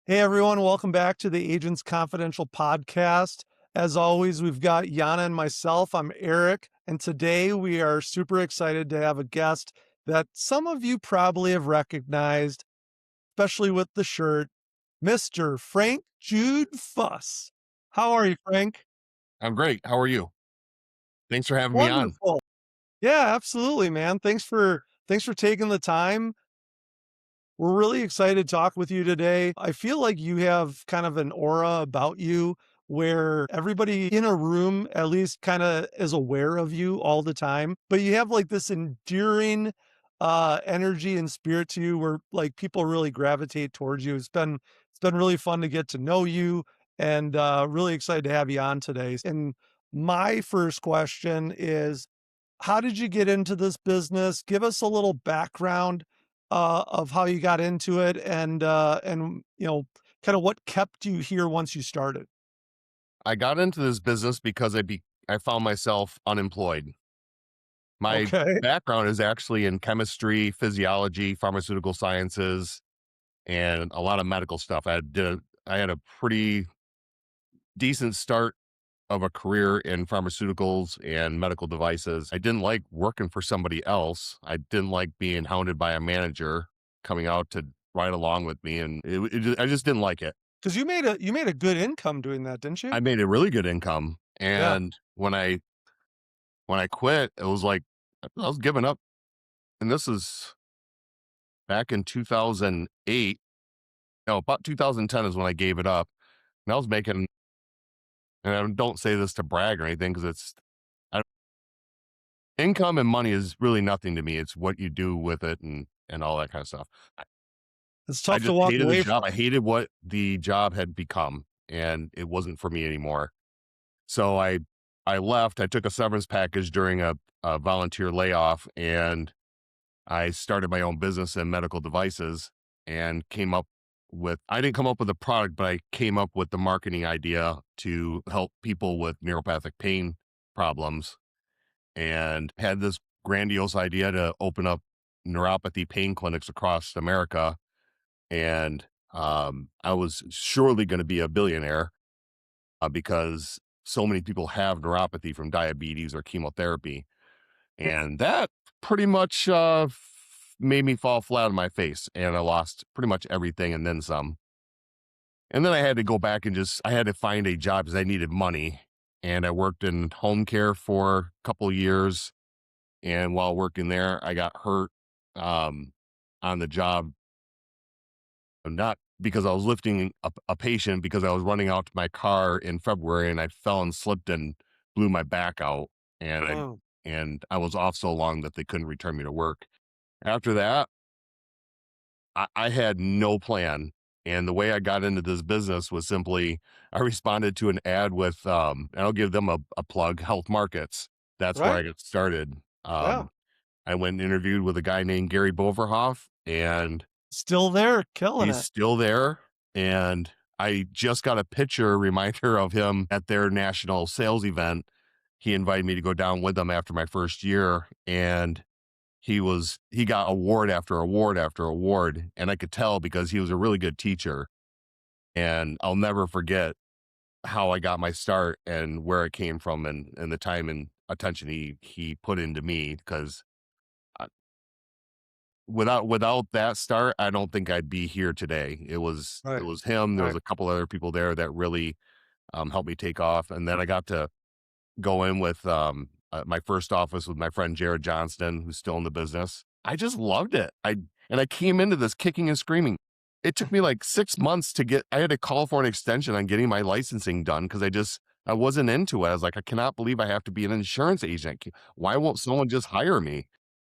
Hey everyone, welcome back to the Agents Confidential podcast. As always, we've got Yana and myself. I'm Eric, and today we are super excited to have a guest that some of you probably have recognized, especially with the shirt, Mr. Frank Jude Fuss. How are you, Frank? I'm great. How are you? Thanks for having me on. Wonderful. Yeah, absolutely, man. Thanks for taking the time. We're really excited to talk with you today. I feel like you have kind of an aura about you where everybody in a room at least kind of is aware of you all the time, but you have like this endearing energy and spirit to you where like people really gravitate towards you. It's been really fun to get to know you and really excited to have you on today. And my first question is, how did you get into this business? Give us a little background of how you got into it and kind of what kept you here once you started. I got into this business because I found myself unemployed. My Okay. background is actually in chemistry, physiology, pharmaceutical sciences, and a lot of medical stuff. I had a pretty decent start of a career in pharmaceuticals and medical devices. I didn't like working for somebody else. I didn't like being hounded by a manager coming out to ride along with me, and I just didn't like it. Because you made a good income doing that, didn't you? I made a really good income, Yeah. and when I quit, it was like I was giving up, and this is back in 2008. No, about 2010 is when I gave it up, and I was making. And I don't say this to brag or anything because I, income and money is really nothing to me. It's what you do with it and all that kind of stuff. It's I tough to just walk hated the away job. from. I hated what the job had become, and it wasn't for me anymore. So I left. I took a severance package during a volunteer layoff, and I started my own business in medical devices and came up with I didn't come up with a product, but I came up with the marketing idea to help people with neuropathic pain problems and had this grandiose idea to open up neuropathy pain clinics across America. And I was surely going to be a billionaire because so many people have neuropathy from diabetes or chemotherapy. And that pretty much made me fall flat on my face, and I lost pretty much everything and then some. And then I had to go back and I had to find a job because I needed money. And I worked in home care for a couple of years. And while working there, I got hurt um, on the job, not because I was lifting a patient, because I was running out to my car in February and I fell and slipped and blew my back out. And Oh, I was off so long that they couldn't return me to work. After that, I had no plan. And the way I got into this business was simply I responded to an ad with, and I'll give them a plug, Health Markets. That's where right. I got started. Yeah. I went and interviewed with a guy named Gary Boverhoff, and Still there, killing he's it. still there. And I just got a picture reminder of him at their national sales event. He invited me to go down with them after my first year, and he got award after award after award, and I could tell because he was a really good teacher. And I'll never forget how I got my start and where it came from, and the time and attention he put into me, because without that start, I don't think I'd be here today. It Right. was him. There was Right. a couple other people there that really helped me take off, and then I got to go in with my first office with my friend Jared Johnston, who's still in the business. I just loved it. I came into this kicking and screaming. It took me like 6 months to get. I had to call for an extension on getting my licensing done because I wasn't into it. I was like, I cannot believe I have to be an insurance agent. Why won't someone just hire me?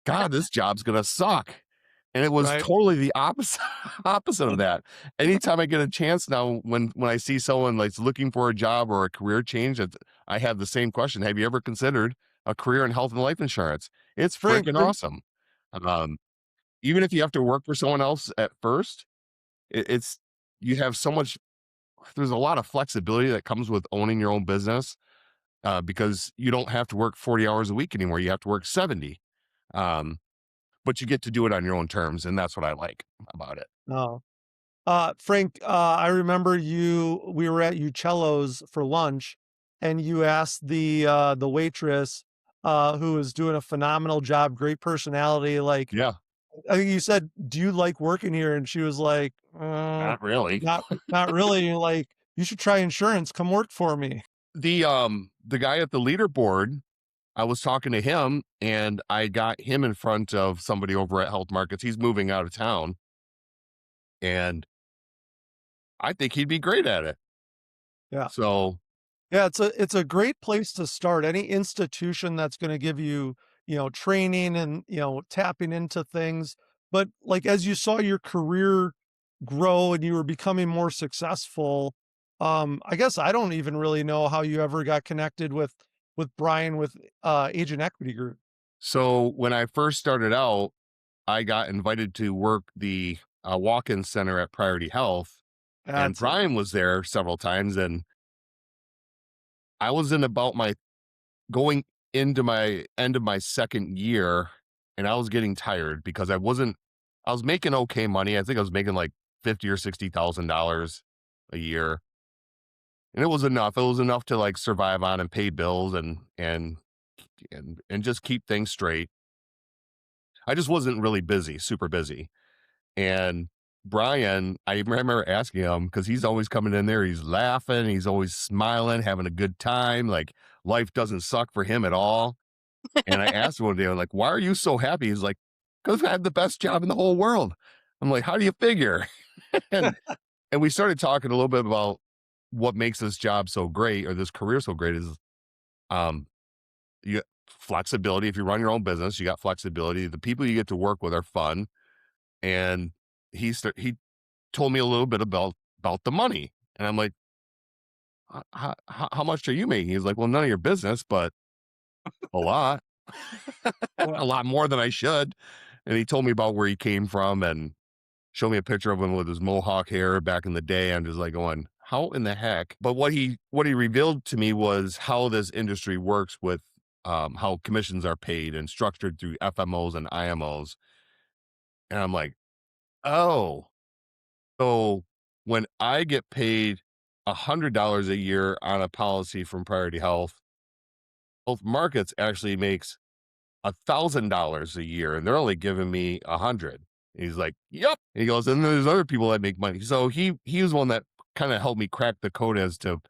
God, this job's gonna suck. And it was Right. totally the opposite opposite of that. Anytime I get a chance now, when I see someone like looking for a job or a career change, I have the same question. Have you ever considered a career in health and life insurance? It's Frank, freaking awesome. Um, Even if you have to work for someone else at first, it's you have so much. There's a lot of flexibility that comes with owning your own business, because you don't have to work 40 hours a week anymore. You have to work 70. Um, but you get to do it on your own terms, and that's what I like about it. no. Frank, I remember we were at Uccello's for lunch, and you asked the waitress, who was doing a phenomenal job, great personality, like, Yeah, I think you said, "Do you like working here?" And she was like, not really. not not really." And you're like, "You should try insurance, come work for me." The guy at the leaderboard, I was talking to him and I got him in front of somebody over at Health Markets. He's moving out of town and I think he'd be great at it. Yeah. So, Yeah, it's a great place to start. Any institution that's gonna give you, training and, tapping into things. But, like, as you saw your career grow and you were becoming more successful, I guess I don't even really know how you ever got connected with Brian with, Agent Equity Group. so when I first started out, I got invited to work the walk-in center at Priority Health, and That's it. Brian was there several times, and I was in about my going into my end of my second year, and I was getting tired because I was making okay money. I think I was making like 50 or $60,000 a year. And it was enough. It was enough to like survive on and pay bills and just keep things straight. I just wasn't really busy, super busy. And Brian, I remember asking him because he's always coming in there, he's laughing, he's always smiling, having a good time. Like life doesn't suck for him at all. And I asked him one day, I'm like, why are you so happy? He's like, because I have the best job in the whole world. I'm like, how do you figure? and and we started talking a little bit about what makes this job so great or this career so great is um you got flexibility. If you run your own business, you got flexibility. The people you get to work with are fun. And he told me a little bit about the money. And I'm like, how much are you making? He's like, well, none of your business, but a lot. Yeah. A lot more than I should. And he told me about where he came from and showed me a picture of him with his mohawk hair back in the day. I'm just like going, how in the heck? But what he revealed to me was how this industry works with how commissions are paid and structured through FMOs and IMOs. And I'm like, oh, so when I get paid $100 a year on a policy from Priority Health, Health Markets actually makes $1,000 a year, and they're only giving me 100. He's like, "Yep." He goes, "And there's other people that make money." So he was one that kind of helped me crack the code as to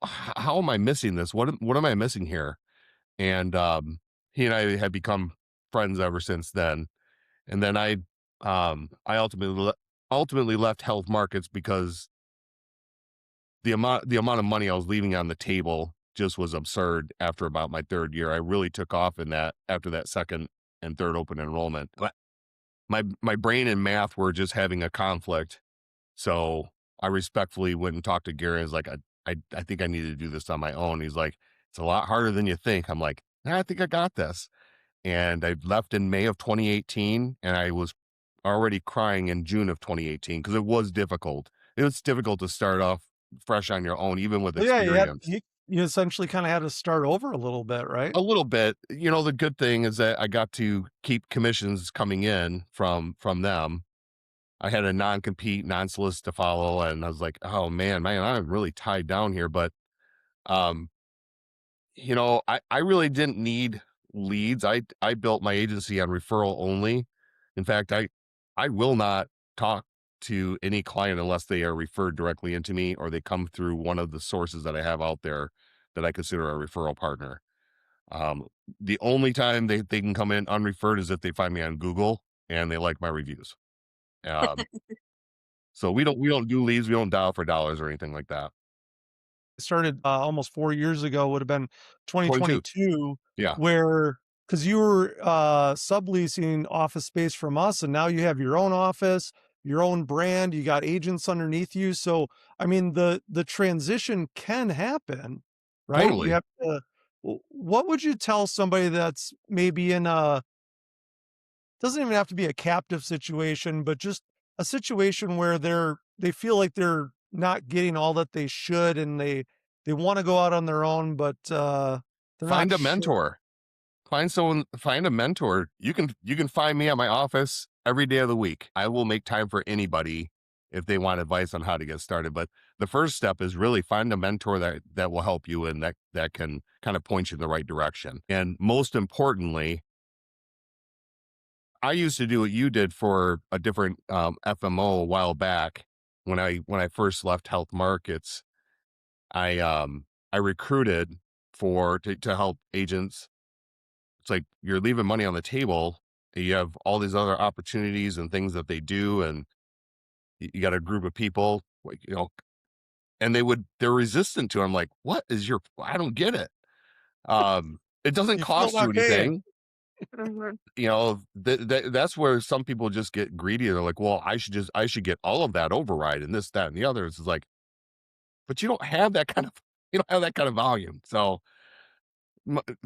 how am I missing this? What am I missing here? And he and I have become friends ever since then. And then I ultimately left Health Markets because the amount of money I was leaving on the table just was absurd after about my third year. I really took off in that after that second and third open enrollment. But my brain and math were just having a conflict. So I respectfully went and talked to Gary. I was like, I think I need to do this on my own. He's like, it's a lot harder than you think. I'm like, "Nah, I think I got this." And I left in May of 2018, and I was already crying in June of 2018 because it was difficult. It was difficult to start off fresh on your own, even with Well, yeah, experience. you essentially kinda had to start over a little bit, right? A little bit, the good thing is that I got to keep commissions coming in from them. I had a non-compete, non-solicit to follow, and I was like, "Oh man, I'm really tied down here." But um, I really didn't need leads. I built my agency on referral only. In fact, I will not talk to any client unless they are referred directly into me or they come through one of the sources that I have out there that I consider a referral partner. Um, the only time they can come in unreferred is if they find me on Google and they like my reviews. Um, so we don't do leads, we don't dial for dollars or anything like that. Started, almost 4 years ago, would have been 22. 2022, Yeah, where because you were, subleasing office space from us, and now you have your own office, your own brand, you got agents underneath you, so, I mean, the transition can happen, right? You totally. have to what would you tell somebody that's maybe in a doesn't even have to be a captive situation, but just a situation where they feel like they're not getting all that they should, and they wanna go out on their own, but, they're not Find a sure. mentor. Find a mentor. You can find me at my office every day of the week. I will make time for anybody if they want advice on how to get started. But the first step is really find a mentor that will help you and that can kind of point you in the right direction. And most importantly, I used to do what you did for a different FMO a while back when I first left health markets. I recruited to help agents. It's like you're leaving money on the table. You have all these other opportunities and things that they do, and you got a group of people, like, and they're resistant to it. I'm like, what is your? I don't get it. It doesn't You feel cost my you pain. anything. That's where some people just get greedy. They're like, well, I should get all of that override and this, that, and the other. It's like, but you don't have that kind of you don't have that kind of volume. So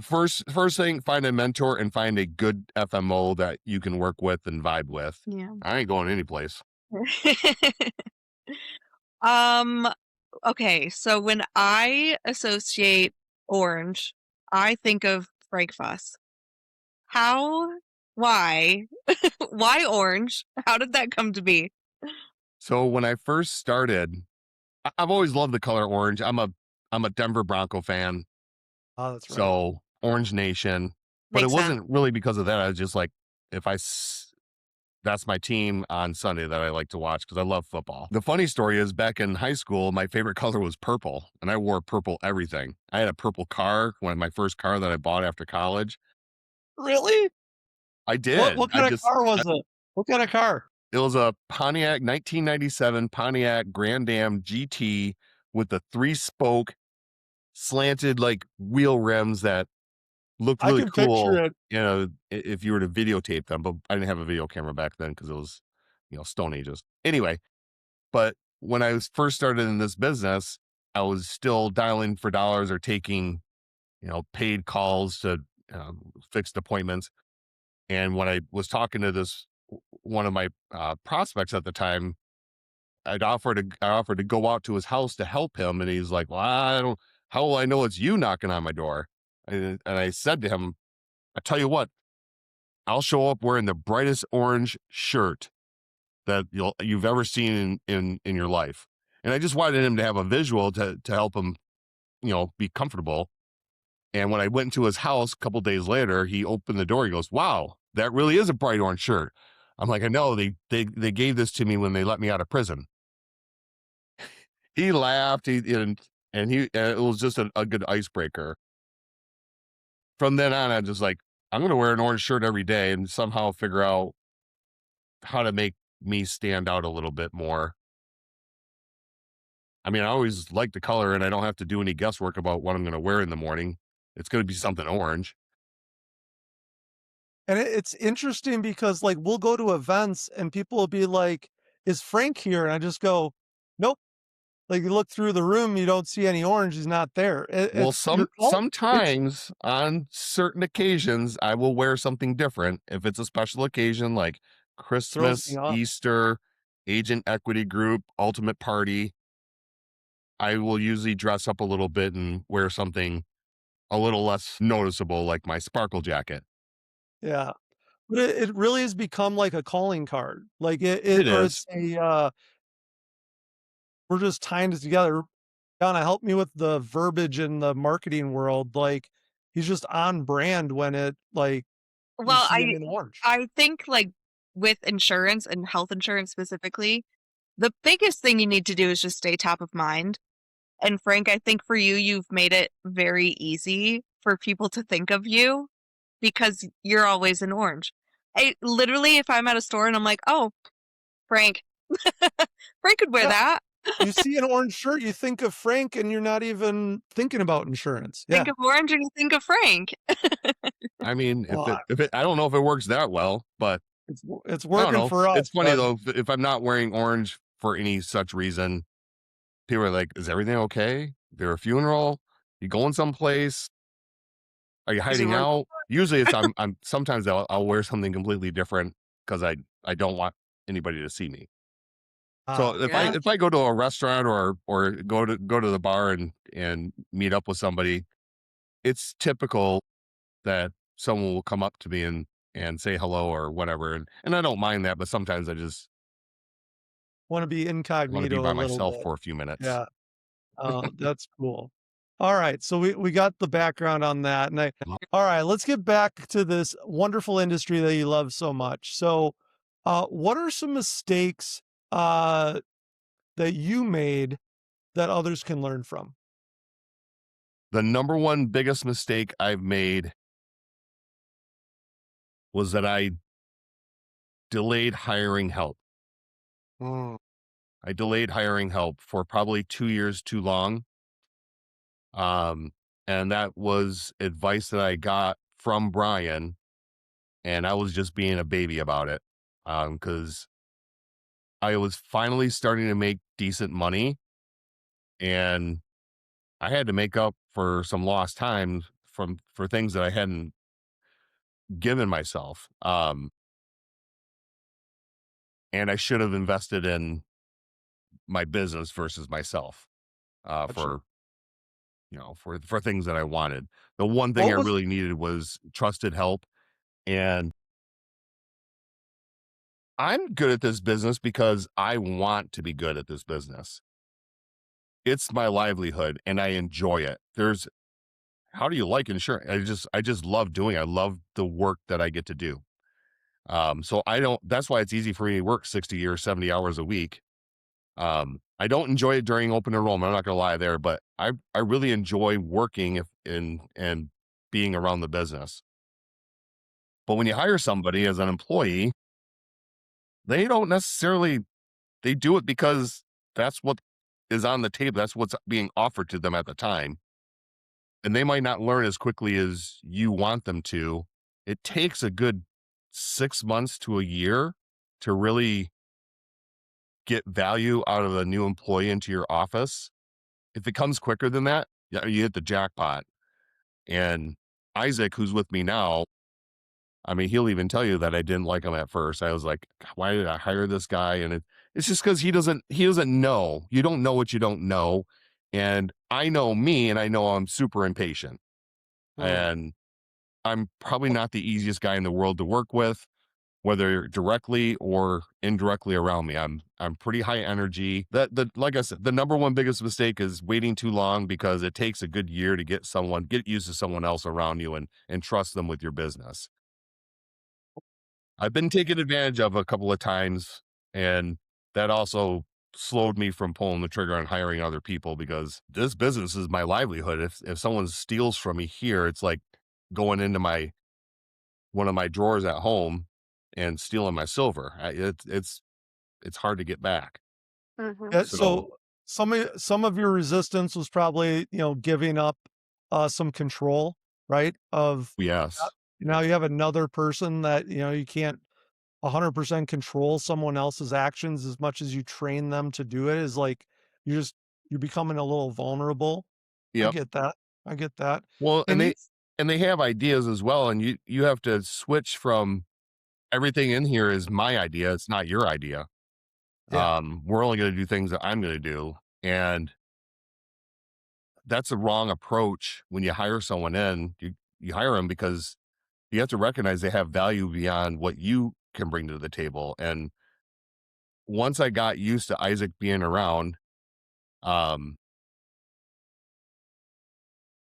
first thing, find a mentor and find a good FMO that you can work with and vibe with. Yeah. I ain't going anyplace. Um, okay, so when I associate orange, I think of Frank Fuss. How? Why? Why orange? How did that come to be? So when I first started, I've always loved the color orange. I'm a Denver Bronco fan, Oh, that's right. so Orange Nation. But it Makes sense. wasn't really because of that. I was just like, if that's my team on Sunday that I like to watch because I love football. The funny story is back in high school, my favorite color was purple, and I wore purple everything. I had a purple car, one of my first car that I bought after college. Really? I What did. what kind of car was it? What kind of car? It was a Pontiac 1997 Pontiac Grand Am GT with the 3-spoke slanted like wheel rims that looked I really can picture cool, it. if you were to videotape them, but I didn't have a video camera back then because it was, Stone Ages. Anyway, but when I was first started in this business, I was still dialing for dollars or taking, paid calls to fixed appointments. And when I was talking to one of my prospects at the time, I offered to go out to his house to help him, and he's like, "Well, I don't. How will I know it's you knocking on my door?" And I said to him, "I tell you what, I'll show up wearing the brightest orange shirt that you've ever seen in your life." And I just wanted him to have a visual to help him, be comfortable. And when I went into his house a couple days later, he opened the door. He goes, "Wow, that really is a bright orange shirt." I'm like, "I know. They gave this to me when they let me out of prison." He laughed. It was just a good icebreaker. From then on, I just like, I'm going to wear an orange shirt every day and somehow figure out how to make me stand out a little bit more. I mean, I always like the color and I don't have to do any guesswork about what I'm going to wear in the morning. It's going to be something orange. And it's interesting because, like, we'll go to events and people will be like, "Is Frank here?" And I just go, "Nope." Like, you look through the room, you don't see any orange, he's not there. Well, It's your call. It's sometimes on certain occasions, I will wear something different. If it's a special occasion like throws me Christmas, off. Easter, agent equity group, ultimate party, I will usually dress up a little bit and wear something a little less noticeable, like my sparkle jacket. Yeah. But it really has become like a calling card. Like, It or is. it's we're just tying it together. Donna, help me with the verbiage in the marketing world. Like, he's just on brand when you Well, see him in orange. I think like with insurance and health insurance specifically, the biggest thing you need to do is just stay top of mind. And Frank, I think for you, you've made it very easy for people to think of you because you're always in orange. I literally, if I'm at a store and I'm like, oh, Frank, Frank could wear Yeah. that. You see an orange shirt, you think of Frank, and you're not even thinking about insurance. Think Yeah. of orange and you think of Frank. I mean, Well, I don't know if it works that well, but it's I don't working know. for us, It's funny bud. though, if I'm not wearing orange for any such reason, people are like, "Is everything okay? There a funeral? You going someplace? Are you Is he hiding worth out?" Usually it's I'm sometimes I'll wear something completely different because I don't want anybody to see me. So Ah, if well, I go to a restaurant or go to the bar and meet up with somebody, it's typical that someone will come up to me and say hello or whatever, and I don't mind that, but sometimes wanna be I want to be incognito by a little myself bit. for a few minutes. Yeah. That's cool. Alright, so we got the background on that, and I alright, let's get back to this wonderful industry that you love so much. So, what are some mistakes, uh, that you made that others can learn from? The number one biggest mistake I've made was that I delayed hiring help. Mm, I delayed hiring help for probably 2 years too long. Um, and that was advice that I got from Brian, and I was just being a baby about it. Because I was finally starting to make decent money, and I had to make up for some lost time for things that I hadn't given myself. And I should have invested in my business versus myself, gotcha. for for things that I wanted. The one thing What I was really needed was trusted help, and I'm good at this business because I want to be good at this business. It's my livelihood and I enjoy it. There's How do you like insurance? I just love doing it. I love the work that I get to do. So I don't that's why it's easy for me to work 60 or 70 hours a week. I don't enjoy it during open enrollment. I'm not gonna lie there, but I really enjoy working and being around the business. But when you hire somebody as an employee, they don't necessarily they do it because that's what is on the table. That's what's being offered to them at the time. And they might not learn as quickly as you want them to. It takes a good 6 months to a year to really get value out of a new employee into your office. If it comes quicker than that, yeah, you hit the jackpot. And Isaac, who's with me now, I mean, he'll even tell you that I didn't like him at first. I was like, why did I hire this guy? And it's just because he doesn't know. You don't know what you don't know. And I know me, and I know I'm super impatient. mm, And I'm probably not the easiest guy in the world to work with, whether directly or indirectly around me. I'm pretty high energy. Like I said, the number one biggest mistake is waiting too long because it takes a good year to get used to someone else around you and trust them with your business. I've been taken advantage of a couple of times, and that also slowed me from pulling the trigger on hiring other people because this business is my livelihood. If someone steals from me here, it's like going into my one of my drawers at home and stealing my silver. It's hard to get back. Mhm. yeah, So, so some of your resistance was probably, giving up, some control, right? Of yes. now you have another person that, you can't 100% control someone else's actions as much as you train them to do it is like you're just you're becoming a little vulnerable. I Yep. get that. I get that. Well, And you and they have ideas as well, and you have to switch from everything in here is my idea, it's not your idea. yeah, We're only gonna do things that I'm gonna do, and that's a wrong approach when you hire someone in. You hire them because you have to recognize they have value beyond what you can bring to the table, and once I got used to Isaac being around, um,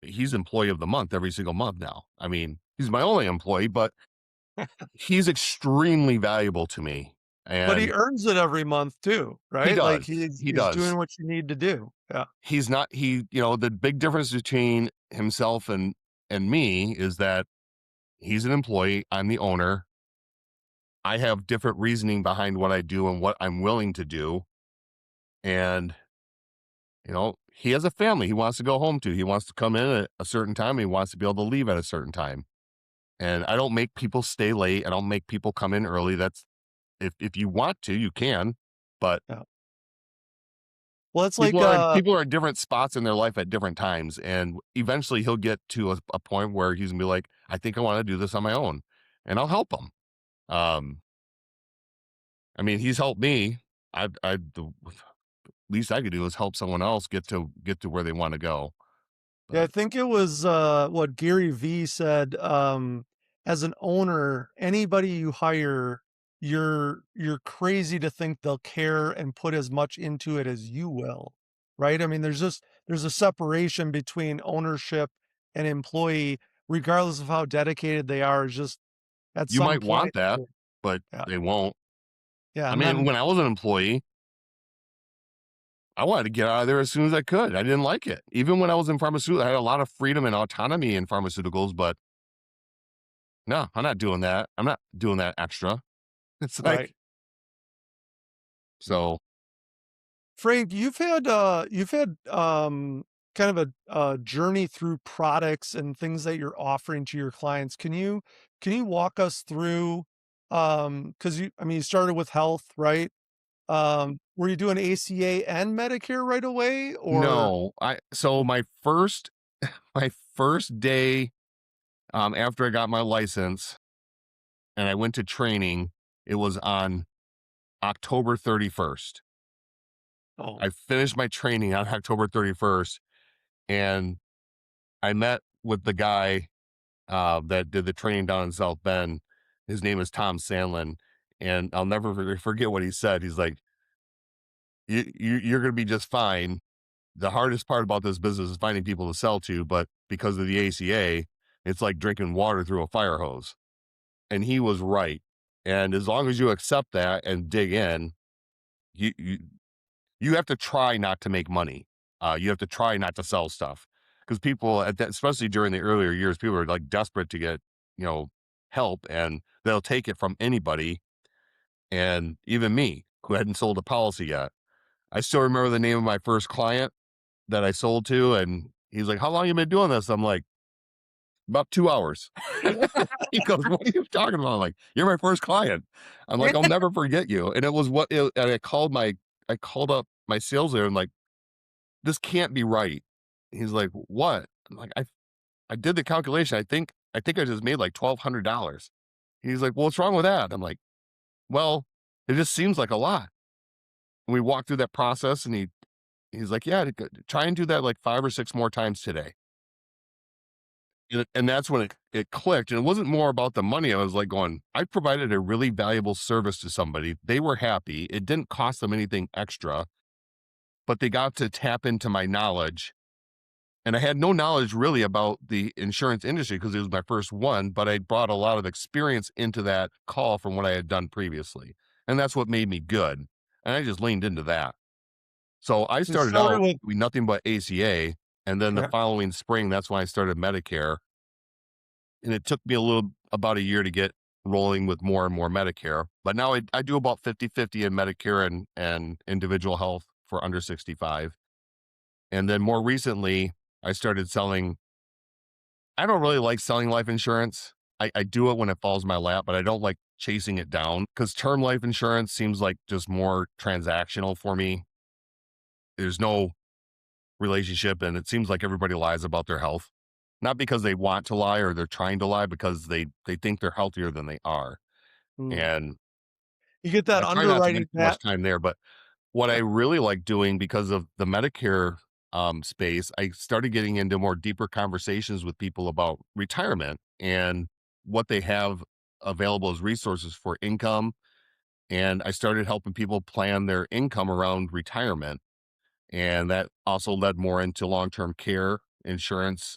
he's employee of the month every single month now. I mean, he's my only employee, but he's extremely valuable to me, but he and earns it every month too, he right? Like does. he's He he's does. doing what you need to do. Yeah. He's not the big difference between himself and me is that he's an employee, I'm the owner. I have different reasoning behind what I do and what I'm willing to do, and he has a family he wants to go home to. He wants to come in at a certain time, he wants to be able to leave at a certain time. And I don't make people stay late. I don't make people come in early. That's if you want to, you can, but Yeah. Well, it's people like are people are at different spots in their life at different times, and eventually he'll get to a point where he's gonna be like, "I think I want to do this on my own," and I'll help him. Um, I mean, he's helped me. The least I could do is help someone else get to where they want to go. yeah, I But think it was what Gary V said, as an owner, anybody you hire you're crazy to think they'll care and put as much into it as you will, right? I mean, there's a separation between ownership and employee, regardless of how dedicated they are, is just at You some might point. want that, but Yeah, they won't. yeah, I and mean, then when I was an employee, I wanted to get out of there as soon as I could. I didn't like it. Even when I was in pharmaceutical, I had a lot of freedom and autonomy in pharmaceuticals, but no, I'm not doing that. I'm not doing that extra. It's right. like, so Frank, you've had, kind of a journey through products and things that you're offering to your clients. Can you walk us through, because I mean, you started with health, right? Were you doing ACA and Medicare right away, or no, so my first day after I got my license and I went to training, it was on October 31st. oh, I finished my training on October 31st, and I met with the guy that did the training down in South Bend. His name is Tom Sandlin, and I'll never forget what he said. He's like, You're going to be just fine. The hardest part about this business is finding people to sell to, but because of the ACA, it's like drinking water through a fire hose." And he was right. And as long as you accept that and dig in, you you, you have to try not to make money. You have to try not to sell stuff because people at that, especially during the earlier years, people are like desperate to get, help, and they'll take it from anybody. And even me, who hadn't sold a policy yet, I still remember the name of my first client that I sold to, and he's like, "How long you been doing this?" I'm like, "About 2 hours." He goes, "What are you talking about?" I'm like, "You're my first client." I'm like, "I'll never forget you." And it was and I called up my sales there and like, "This can't be right." He's like, "What?" I'm like, I did the calculation. I think I just made like $1,200. He's like, "Well, what's wrong with that?" I'm like, "Well, it just seems like a lot." And we walked through that process, and he's like, "Yeah, try and do that like 5 or 6 more times today." And that's when it clicked, and it wasn't more about the money. I was like going, I provided a really valuable service to somebody. They were happy. It didn't cost them anything extra, but they got to tap into my knowledge. And I had no knowledge really about the insurance industry because it was my first one, but I brought a lot of experience into that call from what I had done previously. And that's what made me good. And I just leaned into that. So I so you started started out with doing nothing but ACA. And then the yeah. following spring, that's when I started Medicare. And it took me about a year to get rolling with more and more Medicare. But now I do about 50-50 in Medicare and individual health for under 65. And then more recently, I started selling. I don't really like selling life insurance. I do it when it falls in my lap, but I don't like chasing it down because term life insurance seems like just more transactional for me. There's no relationship, and it seems like everybody lies about their health. Not because they want to lie or they're trying to lie, because they think they're healthier than they are. Mm. And You get that I try not to underwriting waste too much pat time there, but what I yeah. really like doing because of the Medicare space, I started getting into more deeper conversations with people about retirement and what they have available as resources for income. And I started helping people plan their income around retirement. And that also led more into long-term care insurance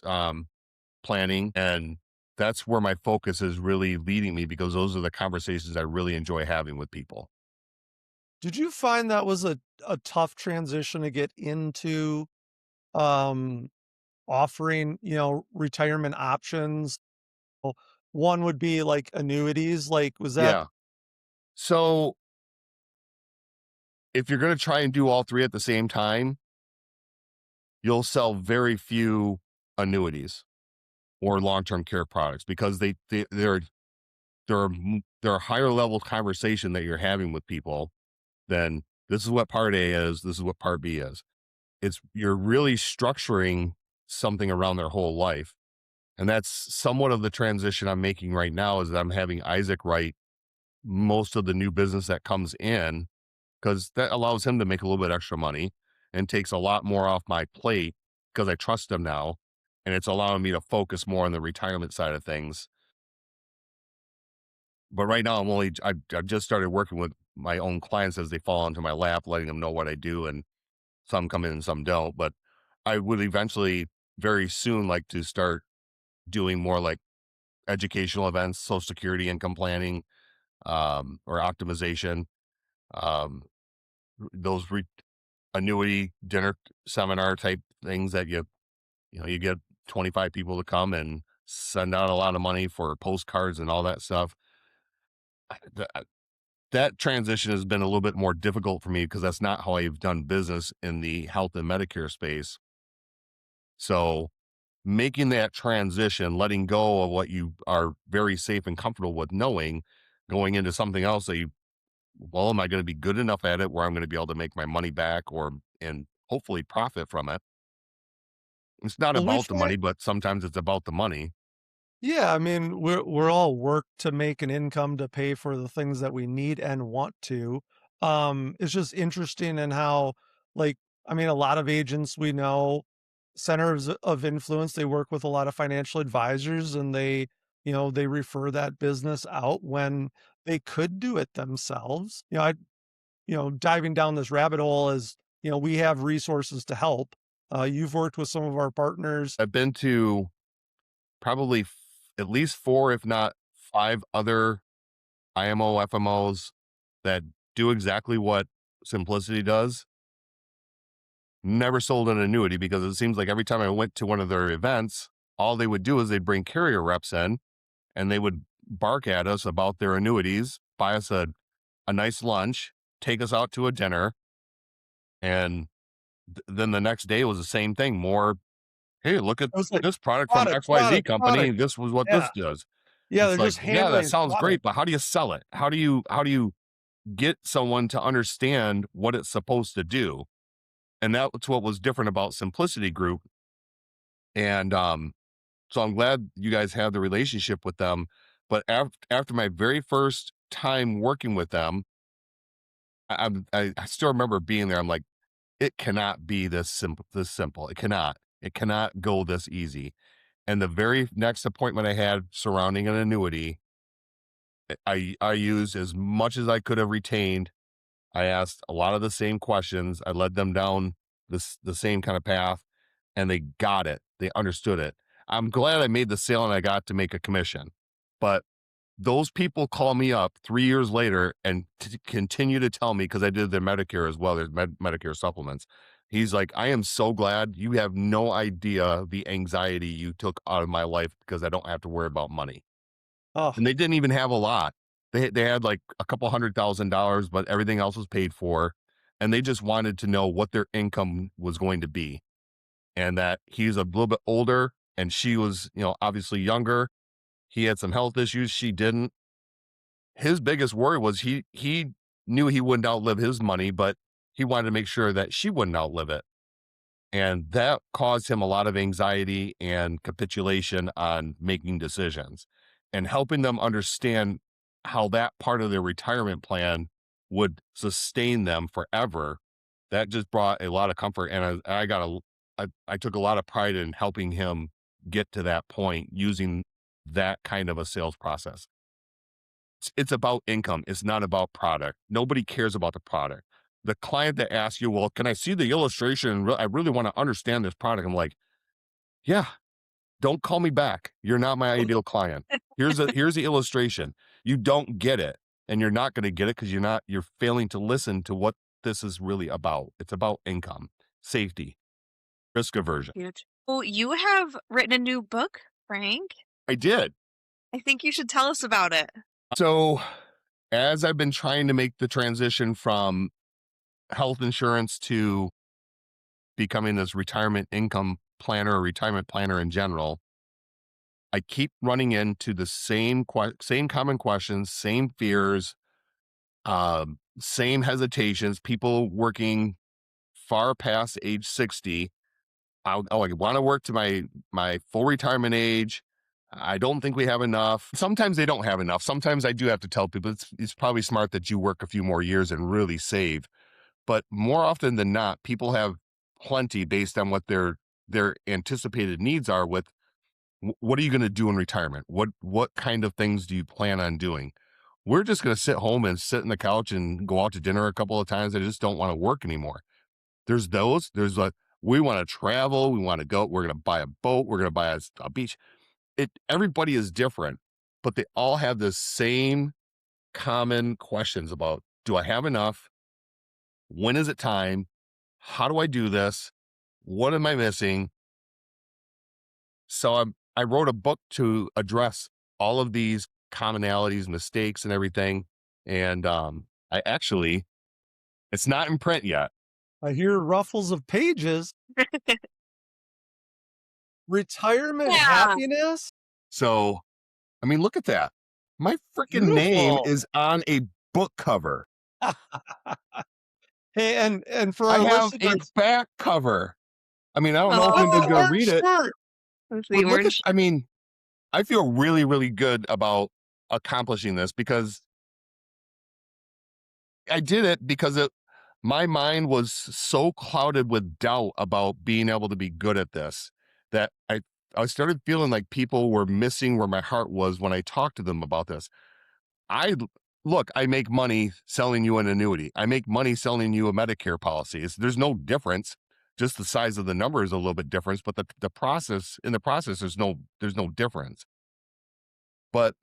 planning. And that's where my focus is really leading me because those are the conversations I really enjoy having with people. Did you find that was a tough transition to get into, um, offering, retirement options? Well, one would be like annuities, like, was that Yeah. So if you're going to try and do all three at the same time, you'll sell very few annuities or long-term care products because they're a higher level conversation that you're having with people than this is what part A is, this is what part B is. It's you're really structuring something around their whole life. And that's somewhat of the transition I'm making right now is that I'm having Isaac write most of the new business that comes in because that allows him to make a little bit extra money and takes a lot more off my plate because I trust him now. And it's allowing me to focus more on the retirement side of things. But right now I've just started working with my own clients as they fall onto my lap, letting them know what I do, and some come in and some don't. But I would eventually very soon like to start doing more like educational events, social security income planning, or optimization, um, those annuity dinner seminar type things that you get 25 people to come and send out a lot of money for postcards and all that stuff. Th- That transition has been a little bit more difficult for me because that's not how I've done business in the health and Medicare space. So making that transition, letting go of what you are very safe and comfortable with knowing, going into something else that well, am I going to be good enough at it where I'm going to be able to make my money back and hopefully profit from it? It's not Well, we about the find money, but sometimes it's about the money. yeah, I mean, we're all work to make an income to pay for the things that we need and want to. It's just interesting in how, like, I mean, a lot of agents we know, centers of influence, they work with a lot of financial advisors and they refer that business out when they could do it themselves. Diving down this rabbit hole is, we have resources to help. You've worked with some of our partners. I've been to probably at least four, if not five other IMO FMOs that do exactly what Simplicity does. Never sold an annuity because it seems like every time I went to one of their events, all they would do is they'd bring carrier reps in and they would bark at us about their annuities, buy us a nice lunch, take us out to a dinner, and then the next day was the same thing. More, hey, look at It was like this product from product, XYZ product, company. product. This was what Yeah. this does. Yeah, It's they're like, just yeah, that handling sounds great, product. but how do you sell it? How do you get someone to understand what it's supposed to do? And that's what was different about Simplicity Group. And so I'm glad you guys have the relationship with them. But after my very first time working with them, I still remember being there. I'm like, it cannot be this simple. This simple. It cannot. It cannot go this easy. And the very next appointment I had surrounding an annuity, I used as much as I could have retained. I asked a lot of the same questions. I led them down the same kind of path, and they got it. They understood it. I'm glad I made the sale and I got to make a commission. But those people call me up 3 years later and continue to tell me because I did their Medicare as well. There's Medicare supplements. He's like, I am so glad you have no idea the anxiety you took out of my life because I don't have to worry about money. Oh, And they didn't even have a lot. They had like a couple $100,000, but everything else was paid for. And they just wanted to know what their income was going to be. And that he's a little bit older and she was, obviously younger. He had some health issues. She didn't. His biggest worry was he knew he wouldn't outlive his money, but he wanted to make sure that she wouldn't outlive it. And that caused him a lot of anxiety and capitulation on making decisions and helping them understand how that part of their retirement plan would sustain them forever. That just brought a lot of comfort. And I took a lot of pride in helping him get to that point using that kind of a sales process. It's about income. It's not about product. Nobody cares about the product. The client that asks you, well, can I see the illustration? I really want to understand this product. I'm like, yeah, don't call me back. You're not my ideal client. Here's the illustration. You don't get it. And you're not going to get it because you're failing to listen to what this is really about. It's about income, safety, risk aversion. Huge. Well, you have written a new book, Frank. I did. I think you should tell us about it. So as I've been trying to make the transition from health insurance to becoming this retirement income planner or retirement planner in general, I keep running into the same common questions, same fears, same hesitations. People working far past age 60. I want to work to my full retirement age. I don't think we have enough. Sometimes they don't have enough. Sometimes I do have to tell people it's probably smart that you work a few more years and really save. But more often than not, people have plenty based on what their anticipated needs are with what are you going to do in retirement? What kind of things do you plan on doing? we're just going to sit home and sit on the couch and go out to dinner a couple of times. I just don't want to work anymore. There's like, we want to travel. We want to go. We're going to buy a boat. We're going to buy a beach. Everybody is different, but they all have the same common questions about, do I have enough? When is it time? How do I do this? What am I missing? So I wrote a book to address all of these commonalities, mistakes, and everything. And I actually, it's not in print yet. I hear ruffles of pages. Retirement Yeah. happiness? So, I mean, look at that. My freaking name Beautiful. is on a book cover. Hey, and for I our have a listeners, back cover. I mean, I don't know if what's anybody's the going to orange read it, shirt? With the but look at, orange. I mean, I feel really, really good about accomplishing this because I did it because my mind was so clouded with doubt about being able to be good at this that I started feeling like people were missing where my heart was when I talked to them about this. I Look, I make money selling you an annuity. I make money selling you a Medicare policy. There's no difference. Just the size of the number is a little bit different, but the process in the process, there's no difference. But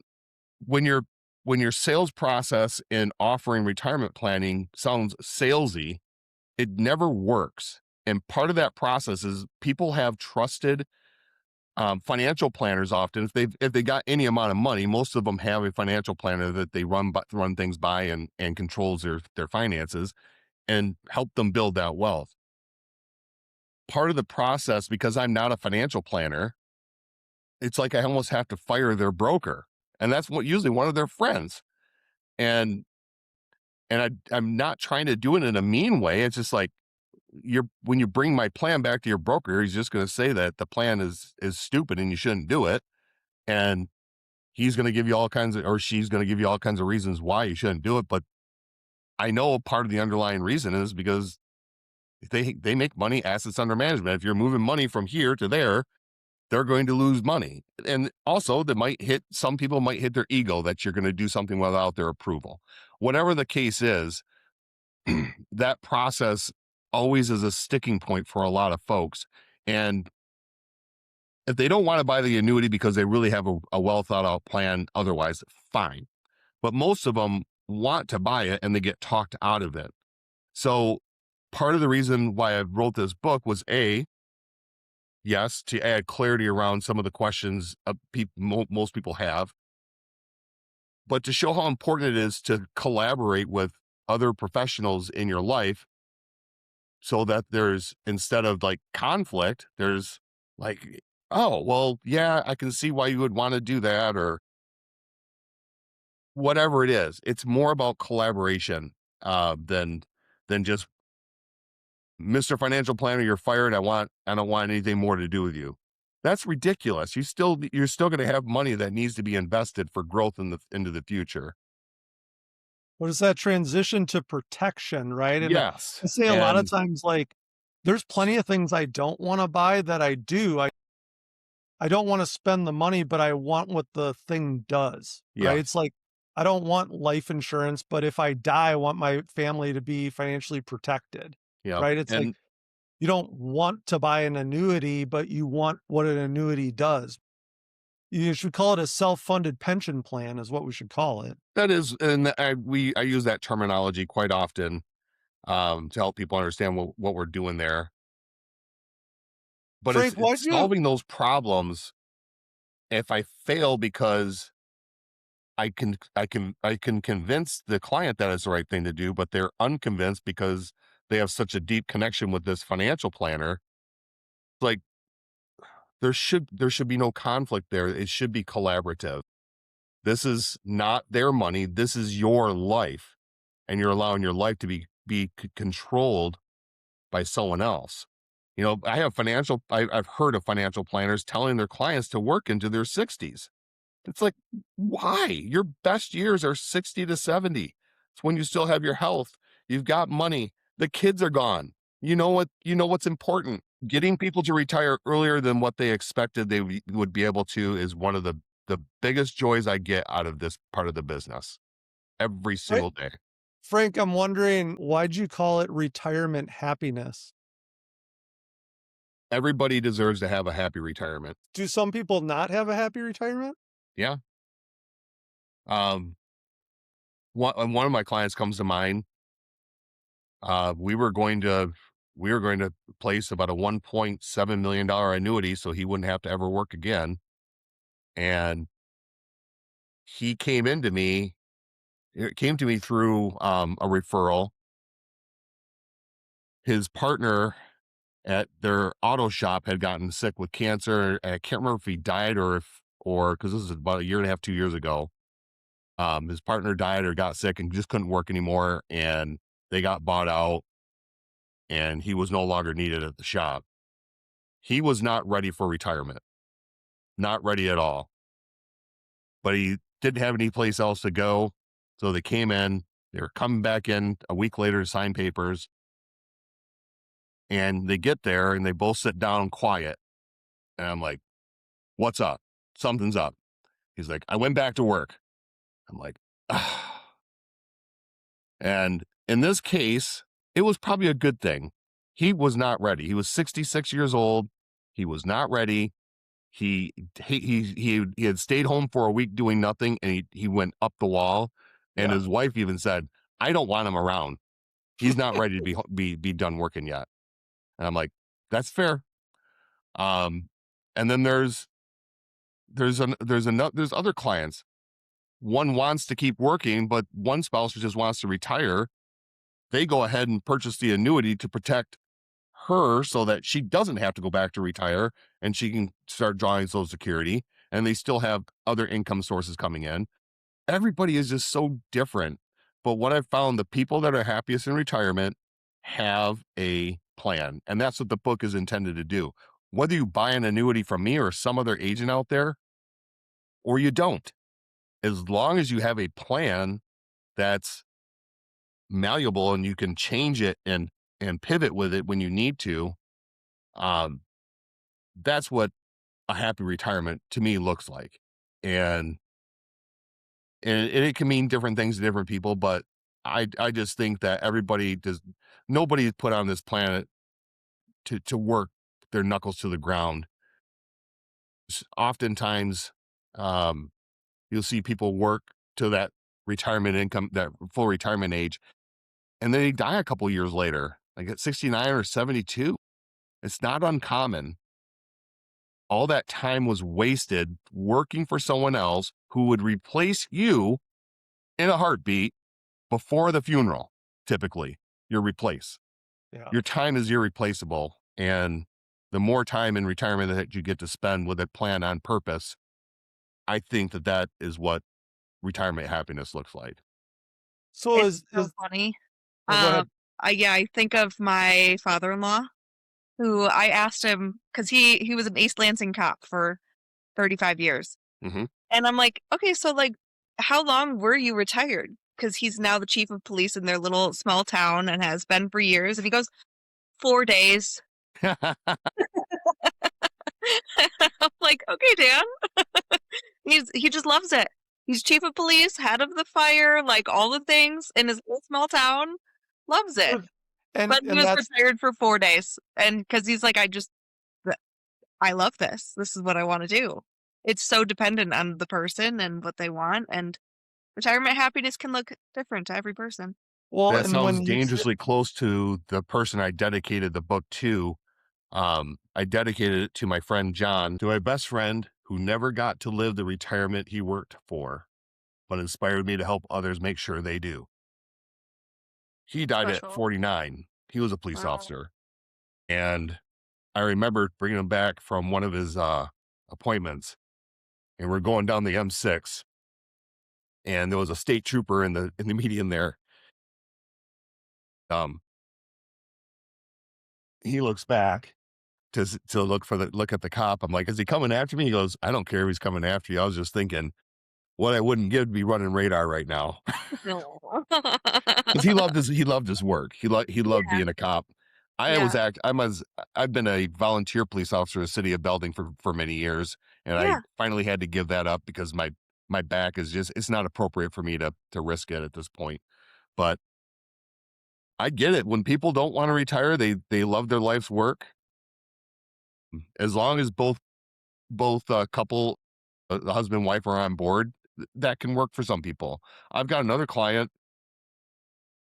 when your sales process in offering retirement planning sounds salesy, it never works. And part of that process is people have trusted financial planners. Often, if they got any amount of money, most of them have a financial planner that they run things by and controls their finances and help them build that wealth. Part of the process, because I'm not a financial planner, it's like I almost have to fire their broker, and that's what usually one of their friends. And I'm not trying to do it in a mean way. It's just like, when you bring my plan back to your broker, he's just going to say that the plan is stupid and you shouldn't do it. And he's going to give you all kinds of, or she's going to give you all kinds of reasons why you shouldn't do it. But I know part of the underlying reason is because they make money, assets under management. If you're moving money from here to there, they're going to lose money. And also some people might hit their ego that you're going to do something without their approval. Whatever the case is, that process always is a sticking point for a lot of folks. And if they don't want to buy the annuity because they really have a well thought out plan, otherwise, fine. But most of them want to buy it and they get talked out of it. So part of the reason why I wrote this book was yes, to add clarity around some of the questions most people have, but to show how important it is to collaborate with other professionals in your life so that instead of like conflict, there's like, oh, well, yeah, I can see why you would want to do that, or whatever it is. It's more about collaboration than just, Mr. Financial Planner, you're fired. I don't want anything more to do with you. That's ridiculous. You're still going to have money that needs to be invested for growth into the future. What is that transition to protection, right? And Yes. I say a lot of And times, like, there's plenty of things I don't wanna buy that I do. I don't wanna spend the money, but I want what the thing does, right? It's yes. like, I don't want life insurance, but if I die, I want my family to be financially protected, Yep. right? It's like, And you don't want to buy an annuity, but you want what an annuity does. You should call it a self-funded pension plan is what we should call it. that is, and I use that terminology quite often to help people understand what we're doing there. But Frank, it's why'd you solving those problems. If I fail because I can convince the client that it's the right thing to do, but they're unconvinced because they have such a deep connection with this financial planner. Like, there should be no conflict there. It should be collaborative. This is not their money. This is your life, and you're allowing your life to be controlled by someone else. I've heard of financial planners telling their clients to work into their 60s. It's like, why? Your best years are 60 to 70. It's when you still have your health. You've got money. The kids are gone. You know what's important. Getting people to retire earlier than what they expected would be able to is one of the biggest joys I get out of this part of the business. every Right. single day. Frank, I'm wondering, why'd you call it retirement happiness? Everybody deserves to have a happy retirement. Do some people not have a happy retirement? Yeah. Um, one of my clients comes to mind. Uh, we were going to we were going to place about a $1.7 million annuity so he wouldn't have to ever work again. And he came into me. It came to me through a referral. His partner at their auto shop had gotten sick with cancer. And I can't remember if he died or because this is about a year and a half, 2 years ago. His partner died or got sick and just couldn't work anymore, and they got bought out, and he was no longer needed at the shop. He was not ready for retirement, not ready at all. But he didn't have any place else to go, so they came in. They were coming back in a week later to sign papers, and they get there and they both sit down quiet. And I'm like, "What's up? Something's up." He's like, "I went back to work." I'm like, ah. And in this case, it was probably a good thing. He was not ready. He was 66 years old. He was not ready. He had stayed home for a week doing nothing, and he went up the wall. And Yeah. his wife even said, "I don't want him around. He's not ready to be done working yet." And I'm like, "That's fair." Um, and then there's other clients. One wants to keep working, but one spouse just wants to retire. They go ahead and purchase the annuity to protect her so that she doesn't have to go back to retire and she can start drawing Social Security, and they still have other income sources coming in. Everybody is just so different. But what I've found, the people that are happiest in retirement have a plan. And that's what the book is intended to do. Whether you buy an annuity from me or some other agent out there, or you don't, as long as you have a plan that's malleable and you can change it and pivot with it when you need to, um, that's what a happy retirement to me looks like. And and it can mean different things to different people, but I just think that nobody's put on this planet to work their knuckles to the ground. Oftentimes, um, you'll see people work to that retirement income, that full retirement age, and then they die a couple years later, like at 69 or 72. It's not uncommon. All that time was wasted working for someone else who would replace you in a heartbeat before the funeral. Typically, you're replaced. Yeah. Your time is irreplaceable. And the more time in retirement that you get to spend with a plan on purpose, I think that is what retirement happiness looks like. So It's is so is funny. Oh, go ahead. I think of my father-in-law, who I asked him because he was an East Lansing cop for 35 years. Hmm. And I'm like, okay, so like, how long were you retired? Because he's now the chief of police in their little small town and has been for years. And he goes, 4 days. I'm like, okay, Dan. He just loves it. He's chief of police, head of the fire, like all the things in his little small town. Loves it. But and But he and was that's retired for 4 days. And because he's like, I love this. This is what I want to do. It's so dependent on the person and what they want. And retirement happiness can look different to every person. well, That and sounds when you say dangerously close to the person I dedicated the book to. I dedicated it to my friend John, to my best friend who never got to live the retirement he worked for, but inspired me to help others make sure they do. He died at Special. 49. He was a police Wow. officer. And I remember bringing him back from one of his appointments, and we're going down the M6, and there was a state trooper in the median there. Um, he looks back to look at the cop. I'm like, "Is he coming after me?" He goes, "I don't care if he's coming after you. I was just thinking what I wouldn't give to be running radar right now." No. Because he loved his work. He loved Yeah. being a cop. Yeah. I've been a volunteer police officer in the city of Belding for many years, and I Yeah. finally had to give that up because my back is just, it's not appropriate for me to risk it at this point. But I get it. When people don't want to retire, they love their life's work. As long as both couple, the husband and wife are on board, that can work for some people. I've got another client.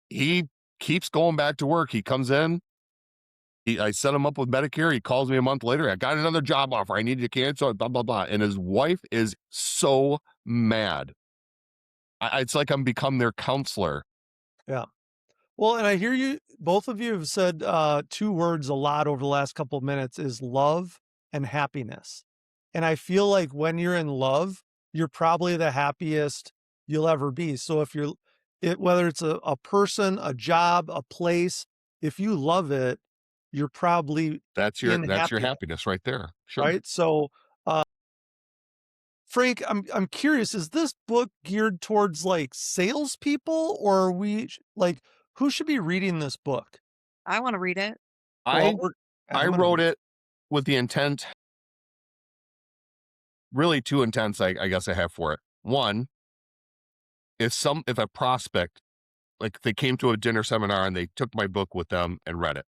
He keeps going back to work. He comes in. I set him up with Medicare. He calls me a month later. I got another job offer. I need to cancel it. Blah blah blah. And his wife is so mad. It's like I'm become their counselor. Yeah. Well, and I hear you, both of you have said 2 words a lot over the last couple of minutes is love and happiness. And I feel like when you're in love, you're probably the happiest you'll ever be. So if you're whether it's a person, a job, a place, if you love it, you're probably in That's your happiness, happiness right there. Sure. right? So, Frank, I'm curious, is this book geared towards like salespeople or are like who should be reading this book? I want to read it. I Well, I I'm gonna wrote read it with the intent, really two intents I guess I have for it. One, if a prospect, like they came to a dinner seminar and they took my book with them and read it,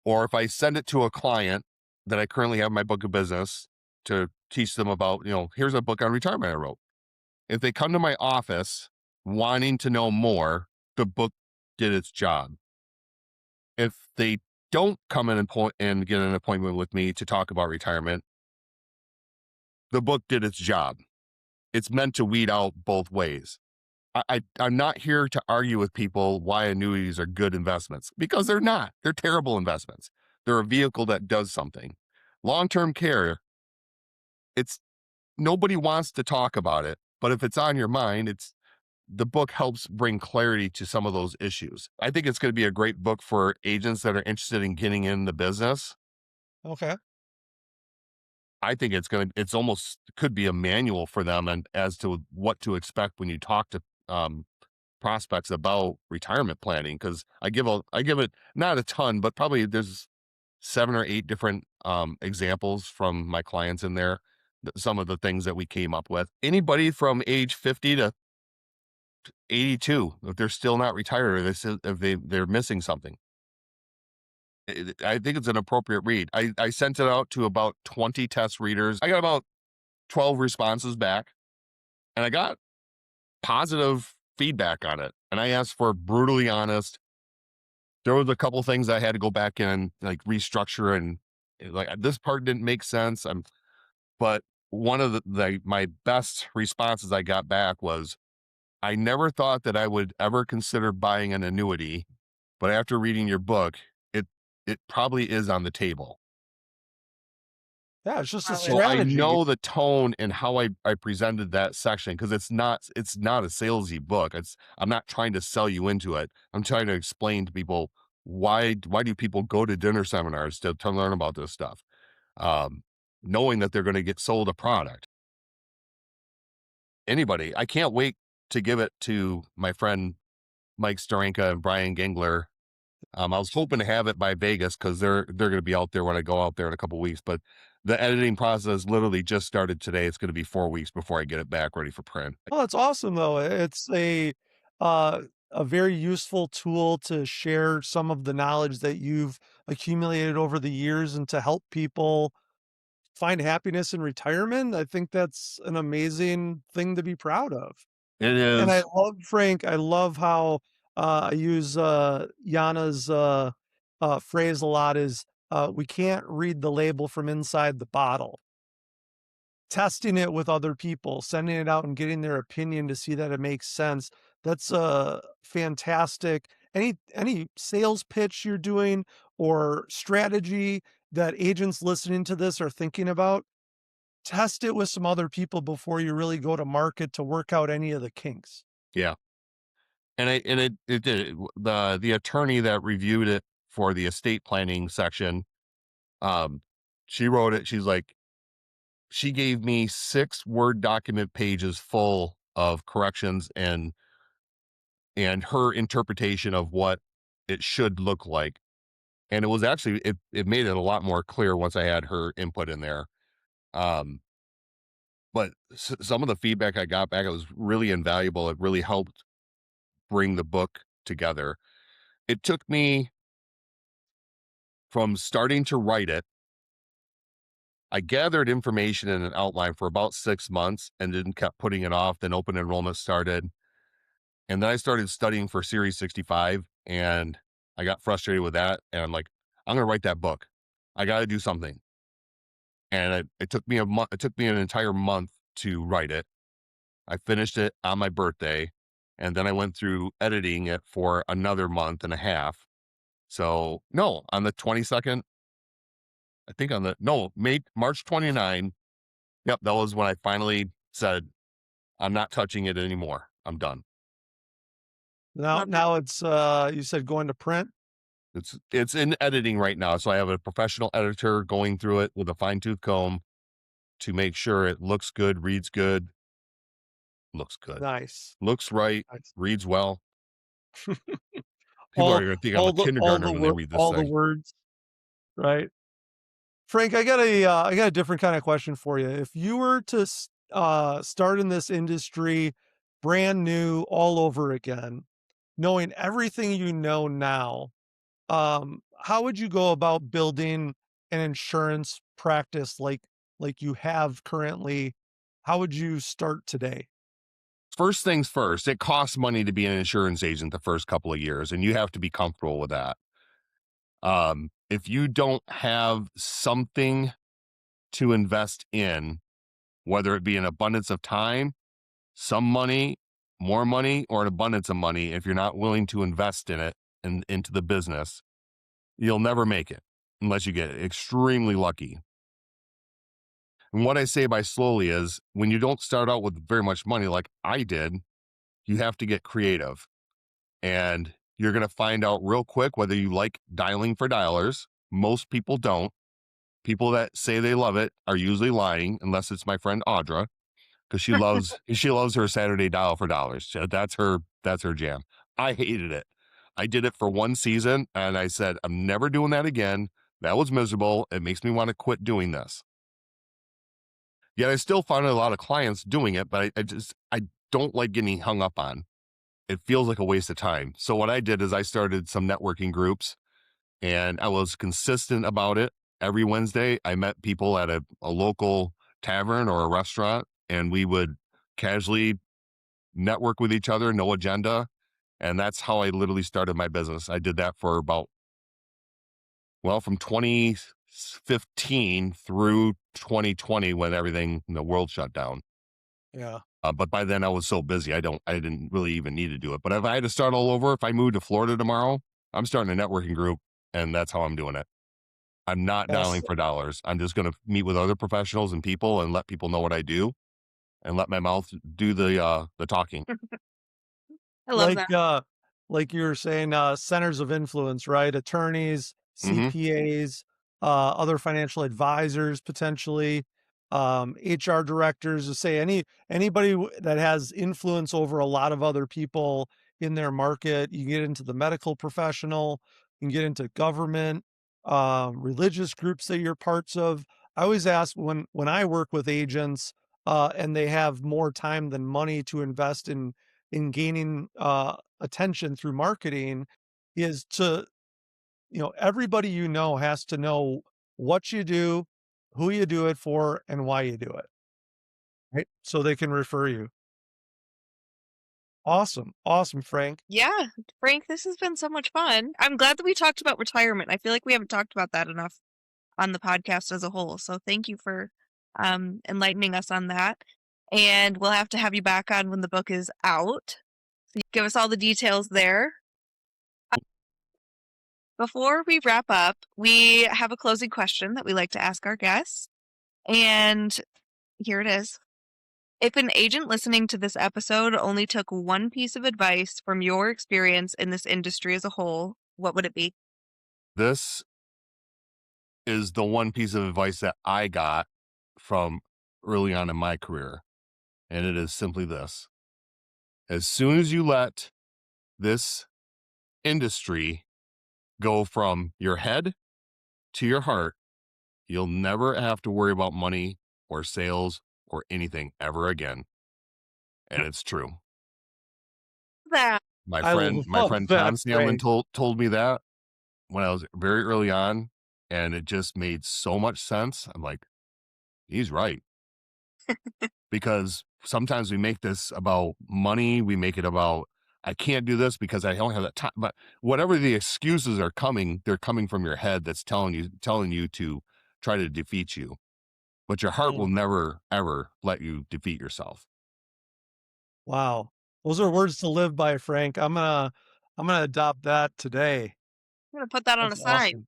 or if I send it to a client that I currently have in my book of business to teach them about, here's a book on retirement I wrote. If they come to my office wanting to know more, the book did its job. If they don't come in and get an appointment with me to talk about retirement, the book did its job. It's meant to weed out both ways. I'm not here to argue with people why annuities are good investments, because they're not. They're terrible investments. They're a vehicle that does something. Long-term care, it's nobody wants to talk about it, but if it's on your mind, the book helps bring clarity to some of those issues. I think it's going to be a great book for agents that are interested in getting in the business. Okay. I think it's almost could be a manual for them and as to what to expect when you talk to um, prospects about retirement planning. Cause I give it not a ton, but probably there's 7 or 8 different examples from my clients in there. Some of the things that we came up with. Anybody from age 50 to 82, if they're still not retired, or if they're missing something. I think it's an appropriate read. I sent it out to about 20 test readers. I got about 12 responses back, and I got positive feedback on it. And I asked for brutally honest. There was a couple things I had to go back and like restructure, and like this part didn't make sense. But one of my best responses I got back was, I never thought that I would ever consider buying an annuity, but after reading your book, it it probably is on the table. Yeah, it's just a How So I strategy. know the tone and how I presented that section, because it's not a salesy book. I'm not trying to sell you into it. I'm trying to explain to people why do people go to dinner seminars to learn about this stuff, um, knowing that they're going to get sold a product. Anybody, I can't wait to give it to my friend Mike Starenka and Brian Gingler. I was hoping to have it by Vegas because they're going to be out there when I go out there in a couple weeks. But the editing process literally just started today. It's going to be 4 weeks before I get it back ready for print. Well, that's awesome though. It's uh, a very useful tool to share some of the knowledge that you've accumulated over the years and to help people find happiness in retirement. I think that's an amazing thing to be proud of. It And I is. love Frank, I love how, I use, Yana's, phrase a lot is, "We can't read the label from inside the bottle." Testing it with other people, sending it out and getting their opinion to see that it makes sense. That's, fantastic. Any sales pitch you're doing or strategy that agents listening to this are thinking about, test it with some other people before you really go to market to work out any of the kinks. Yeah. And it did the attorney that reviewed it for the estate planning section, um, she wrote it. She's like, she gave me 6 Word document pages full of corrections and her interpretation of what it should look like. And it was actually it made it a lot more clear once I had her input in there. Um, But some of the feedback I got back, it was really invaluable. It really helped bring the book together. It took me from starting to write it. I gathered information in an outline for about 6 months and then kept putting it off. Then open enrollment started. And then I started studying for Series 65 and I got frustrated with that. And I'm like, I'm going to write that book. I got to do something. And it took me a month. It took me an entire month to write it. I finished it on my birthday. And then I went through editing it for another month and a half. So no, on the 22nd, I think on the, no, March 29. Yep. That was when I finally said, I'm not touching it anymore. I'm done. Now Love that. now it's, you said going to print? It's in editing right now. So I have a professional editor going through it with a fine tooth comb to make sure it looks good, reads good, Nice, looks right, nice. reads well. People are All going to think I'm a kindergartner when they read this all the thing. words, right? Frank, I got a different kinda question for you. If you were to start in this industry brand new all over again, knowing everything you know now, how would you go about building an insurance practice like you have currently? How would you start today? First things first, it costs money to be an insurance agent the first couple of years, and you have to be comfortable with that. If you don't have something to invest in, whether it be an abundance of time, some money, more money, or an abundance of money, if you're not willing to invest in it and into the business, you'll never make it unless you get extremely lucky. And what I say by slowly is when you don't start out with very much money like I did, you have to get creative. And you're going to find out real quick whether you like dialing for dialers. Most people don't. People that say they love it are usually lying, unless it's my friend Audra, because she loves her Saturday dial for dollars. So that's her jam. I hated it. I did it for one season and I said, I'm never doing that again. That was miserable. It makes me want to quit doing this. Yet I still find a lot of clients doing it, but I don't like getting hung up on. It feels like a waste of time. So what I did is I started some networking groups and I was consistent about it. Every Wednesday, I met people at a local tavern or a restaurant, and we would casually network with each other, no agenda. And that's how I literally started my business. I did that for about, well, from 2015 through 2020 when everything in the world shut down. Yeah. But by then I was so busy, I didn't really even need to do it. But if I had to start all over, if I moved to Florida tomorrow, I'm starting a networking group and that's how I'm doing it. I'm not Yes. dialing for dollars. I'm just going to meet with other professionals and people and let people know what I do and let my mouth do the talking. I love Like, that. like you were saying, centers of influence, right? Attorneys, Hmm. CPAs, other financial advisors, potentially, HR directors, to say anybody that has influence over a lot of other people in their market. You get into the medical professional, you can get into government, religious groups that you're parts of. I always ask when I work with agents, and they have more time than money to invest in gaining attention through marketing is to, everybody has to know what you do, who you do it for, and why you do it, right? So they can refer you. Awesome. Awesome, Frank. Yeah, Frank, this has been so much fun. I'm glad that we talked about retirement. I feel like we haven't talked about that enough on the podcast as a whole. So thank you for enlightening us on that. And we'll have to have you back on when the book is out. So you give us all the details there. Before we wrap up, we have a closing question that we like to ask our guests. And here it is. If an agent listening to this episode only took one piece of advice from your experience in this industry as a whole, what would it be? This is the one piece of advice that I got from early on in my career. And it is simply this. As soon as you let this industry go from your head to your heart, you'll never have to worry about money or sales or anything ever again. And it's true. That My I love friend that, Tom Sandlin Frank. told me that when I was very early on, and it just made so much sense. I'm like, he's right. Because sometimes we make this about money, we make it about I can't do this because I don't have that time. But whatever the excuses are coming, they're coming from your head that's telling you to try to defeat you. But your heart will Mm, never ever let you defeat yourself. wow. Those are words to live by, Frank. I'm gonna adopt that today. I'm gonna put that on a That's sign. awesome.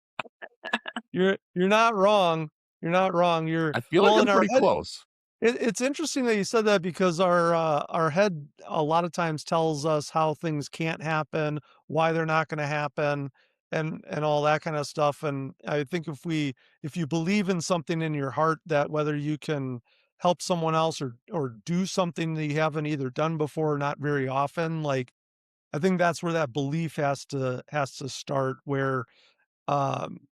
You're not wrong. You're not wrong. You're I feel like well, in I'm our pretty head, close. it's interesting that you said that because our head a lot of times tells us how things can't happen, why they're not gonna happen, and all that kinda stuff, and I think if you believe in something in your heart that whether you can help someone else or do something that you haven't either done before or not very often, like, I think that's where that belief has to start where, um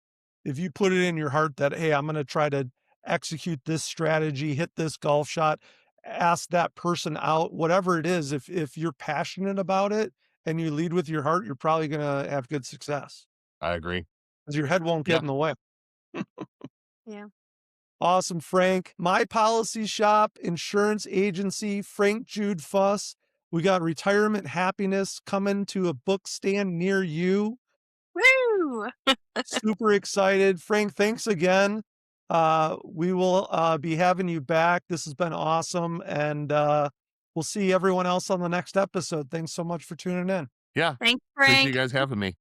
if you put it in your heart that, "Hey, I'm gonna try to execute this strategy, hit this golf shot," ask that person out, whatever it is, if you're passionate about it and you lead with your heart, you're probably gonna have good success I agree. because your head won't get Yeah, in the way. Yeah. Awesome, Frank. My Policy Shop, insurance agency, Frank Jude Fuss. We got retirement happiness coming to a book stand near you. Woo! Super excited. Frank, thanks again. We will be having you back. This has been awesome. And we'll see everyone else on the next episode. Thanks so much for tuning in. yeah. Thanks, Appreciate Frank. you guys having me.